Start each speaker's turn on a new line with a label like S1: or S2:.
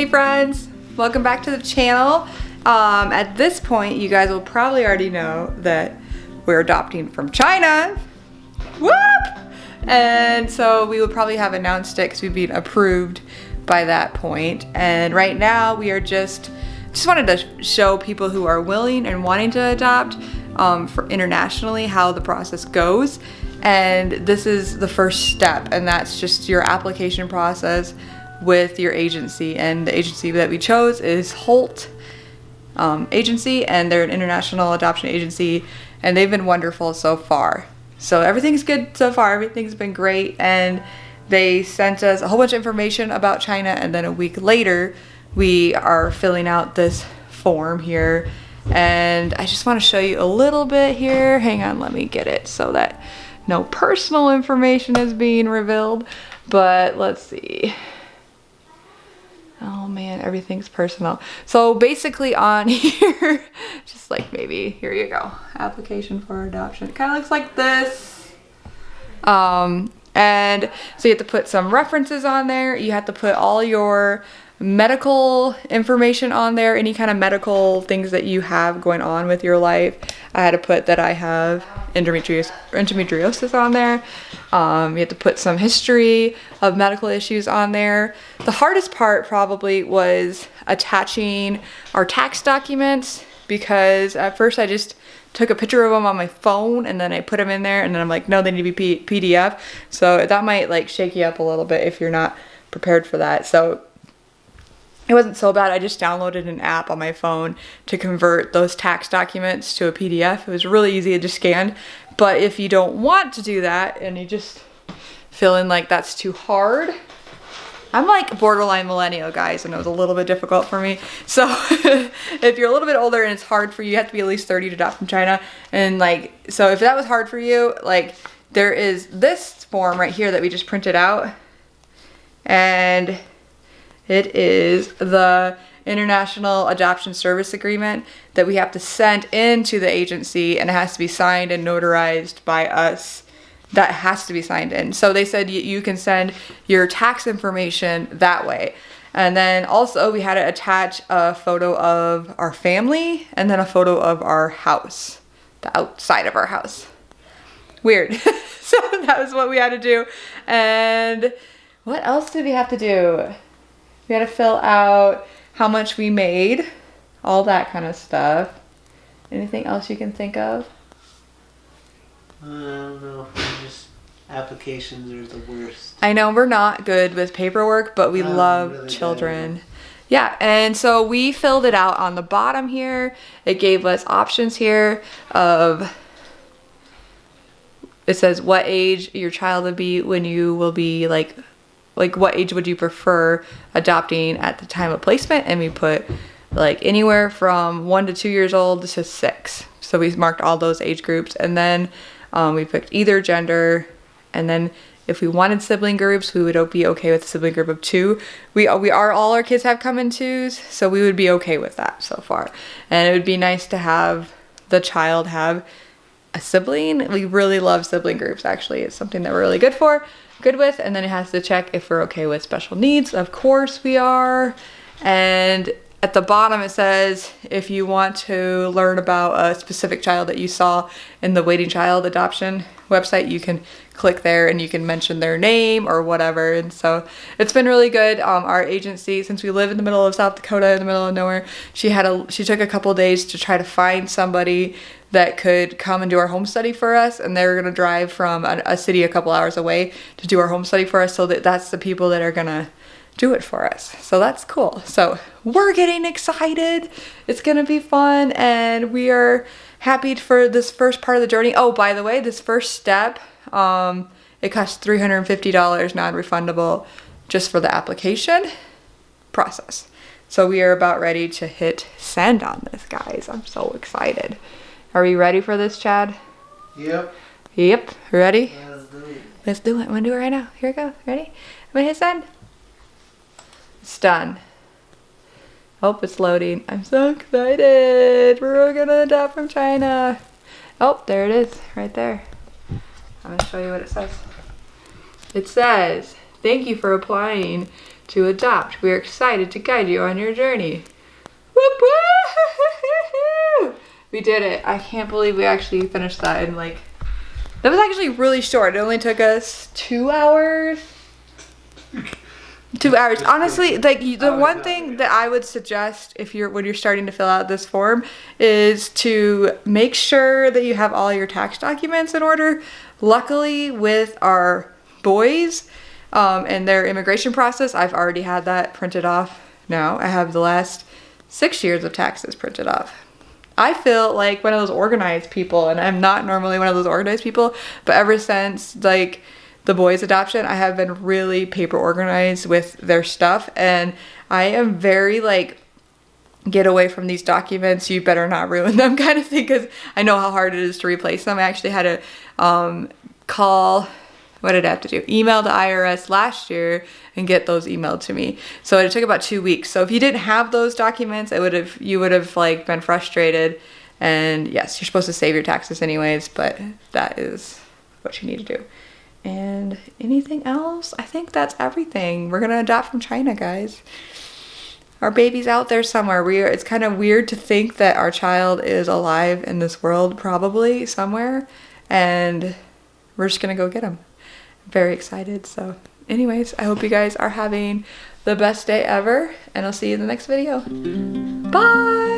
S1: Hey friends, welcome back to the channel. At this point, you guys will probably already know that we're adopting from China. Whoop! And so we would probably have announced it because we've been approved by that point. And right now we are just wanted to show people who are willing and wanting to adopt for internationally how the process goes. And this is the first step, and that's just your application process with your agency. And the agency that we chose is Holt Agency, and they're an international adoption agency, and they've been wonderful so far. So everything's good so far, everything's been great, and they sent us a whole bunch of information about China, and then a week later we are filling out this form here. And I just want to show you a little bit here. Hang on, let me get it so that no personal information is being revealed. But let's see. Oh man, everything's personal. So basically on here, just like maybe, here you go. Application for adoption. It kind of looks like this. And so you have to put some references on there. You have to put all your medical information on there, any kind of medical things that you have going on with your life. I had to put that I have endometriosis on there. You have to put some history of medical issues on there. The hardest part probably was attaching our tax documents, because at first I just took a picture of them on my phone and then I put them in there, and then I'm like, no, they need to be PDF. So that might like shake you up a little bit if you're not prepared for that. So it wasn't so bad. I just downloaded an app on my phone to convert those tax documents to a PDF. It was really easy to just scan. But if you don't want to do that and you just feeling like that's too hard, I'm like borderline millennial, guys, and it was a little bit difficult for me. So if you're a little bit older and it's hard for you, you have to be at least 30 to adopt from China. And like, so if that was hard for you, like there is this form right here that we just printed out. And it is the International Adoption Service Agreement that we have to send into the agency, and it has to be signed and notarized by us. That has to be signed in. So they said you can send your tax information that way. And then also we had to attach a photo of our family and then a photo of our house, the outside of our house. Weird. So that was what we had to do. And what else did we have to do? We had to fill out how much we made, all that kind of stuff. Anything else you can think of?
S2: I don't know. Just applications are the worst.
S1: I know we're not good with paperwork, but we love really children. Yeah, and so we filled it out on the bottom here. It gave us options here of, it says what age your child would be when you will be like what age would you prefer adopting at the time of placement, and we put like anywhere from 1 to 2 years old to 6. So we marked all those age groups, and then we picked either gender, and then if we wanted sibling groups, we would be okay with a sibling group of 2. All our kids have come in 2s, so we would be okay with that so far. And it would be nice to have the child have a sibling. We really love sibling groups, actually. It's something that we're really good with. And then it has to check if we're okay with special needs. Of course we are. And at the bottom it says if you want to learn about a specific child that you saw in the waiting child adoption website, you can click there and you can mention their name or whatever. And so it's been really good. Our agency, since we live in the middle of South Dakota, in the middle of nowhere, she took a couple days to try to find somebody that could come and do our home study for us, and they were gonna drive from a city a couple hours away to do our home study for us. So that's the people that are gonna do it for us. So that's cool. So we're getting excited. It's gonna be fun, and we are happy for this first part of the journey. Oh, by the way, this first step, it costs $350 non-refundable just for the application process. So we are about ready to hit send on this, guys. I'm so excited. Are we ready for this, Chad?
S2: Yep.
S1: Yep. Ready?
S2: Let's do it.
S1: Let's do it. I'm gonna do it right now. Here we go. Ready? I'm gonna hit send. It's done. Oh, it's loading. I'm so excited. We're gonna adopt from China. Oh, there it is. Right there. I'm gonna show you what it says. It says, thank you for applying to adopt. We are excited to guide you on your journey. Whoop whoop! We did it. I can't believe we actually finished that in like, that was actually really short. It only took us 2 hours. 2 hours. Honestly, like the one thing that I would suggest if when you're starting to fill out this form is to make sure that you have all your tax documents in order. Luckily with our boys and their immigration process, I've already had that printed off now. I have the last 6 years of taxes printed off. I feel like one of those organized people, and I'm not normally one of those organized people, but ever since like the boys' adoption, I have been really paper organized with their stuff, and I am very like, get away from these documents, you better not ruin them kind of thing, because I know how hard it is to replace them. I actually had to call, what did I have to do? Email the IRS last year and get those emailed to me. So it took about 2 weeks. So if you didn't have those documents, you would have like been frustrated. And yes, you're supposed to save your taxes anyways, but that is what you need to do. And anything else? I think that's everything. We're gonna adopt from China, guys. Our baby's out there somewhere. It's kind of weird to think that our child is alive in this world, probably somewhere, and we're just gonna go get him. Very excited. So anyways, I hope you guys are having the best day ever, and I'll see you in the next video. Bye.